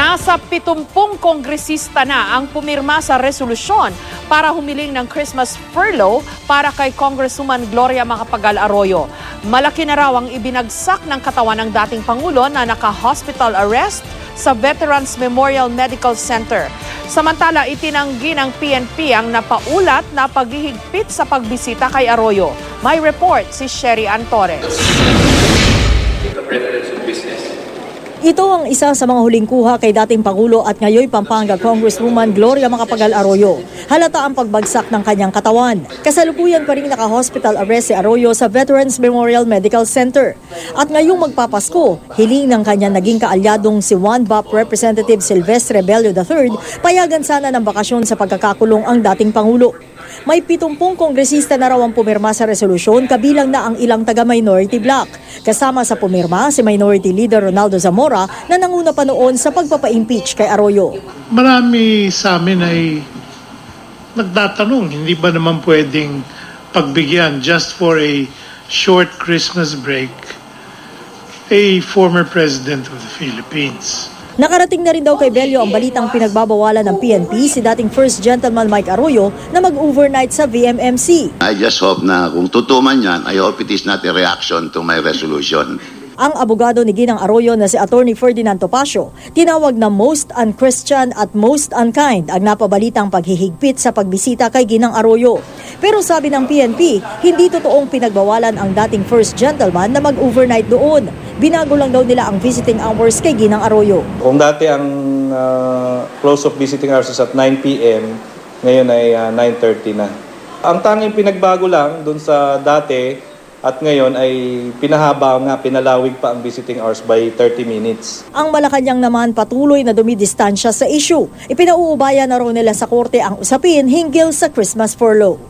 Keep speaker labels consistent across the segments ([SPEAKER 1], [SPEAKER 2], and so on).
[SPEAKER 1] Nasa 70 kongresista na ang pumirma sa resolusyon para humiling ng Christmas furlough para kay Congresswoman Gloria Macapagal Arroyo. Malaki na raw ang ibinagsak ng katawan ng dating Pangulo na naka-hospital arrest sa Veterans Memorial Medical Center. Samantala, itinanggi ng PNP ang napaulat na paghihigpit sa pagbisita kay Arroyo. May report si Sherry Ann Torres.
[SPEAKER 2] Ito ang isa sa mga huling kuha kay dating Pangulo at ngayon Pampanga Congresswoman Gloria Macapagal Arroyo. Halata ang pagbagsak ng kanyang katawan. Kasalukuyan pa rin naka-hospital arrest si Arroyo sa Veterans Memorial Medical Center. At ngayong magpapasko, hiling ng kanyang naging kaalyadong si One BOP Representative Silvestre Bello III, payagan sana ng bakasyon sa pagkakakulong ang dating Pangulo. May 70 kongresista na raw ang pumirma sa resolusyon, kabilang na ang ilang taga-minority bloc. Kasama sa pumirma si Minority Leader Ronaldo Zamora na nanguna pa noon sa pagpapa-impeach kay Arroyo.
[SPEAKER 3] Marami sa amin ay nagtatanong, hindi ba naman pwedeng pagbigyan just for a short Christmas break a former president of the Philippines?
[SPEAKER 2] Nakarating na rin daw kay Bello ang balitang pinagbabawalan ng PNP si dating First Gentleman Mike Arroyo na mag-overnight sa VMMC.
[SPEAKER 4] I just hope na kung totoo man yan, I hope it is not a reaction to my resolution.
[SPEAKER 2] Ang abogado ni Ginang Arroyo na si Attorney Ferdinand Topacio, tinawag na most unchristian at most unkind ang napabalitang paghihigpit sa pagbisita kay Ginang Arroyo. Pero sabi ng PNP, hindi totoong pinagbawalan ang dating First Gentleman na mag-overnight doon. Binago lang daw nila ang visiting hours kay Ginang Arroyo.
[SPEAKER 5] Kung dati ang close of visiting hours is at 9 p.m., ngayon ay 9:30 na. Ang tanging pinagbago lang dun sa dati at ngayon ay pinalawig pa ang visiting hours by 30 minutes.
[SPEAKER 2] Ang Malacanang naman patuloy na dumidistansya sa issue. Ipinauubaya na raw nila sa korte ang usapin hinggil sa Christmas furlough.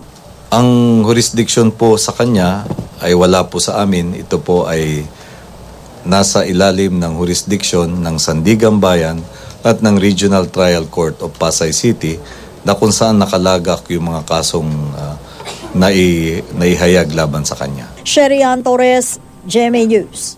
[SPEAKER 6] Ang jurisdiction po sa kanya ay wala po sa amin. Ito po ay nasa ilalim ng jurisdiction ng Sandigan Bayan at ng Regional Trial Court of Pasay City na kung saan nakalagak yung mga kasong naihayag laban sa kanya.
[SPEAKER 2] Sherry Ann Torres, GMA News.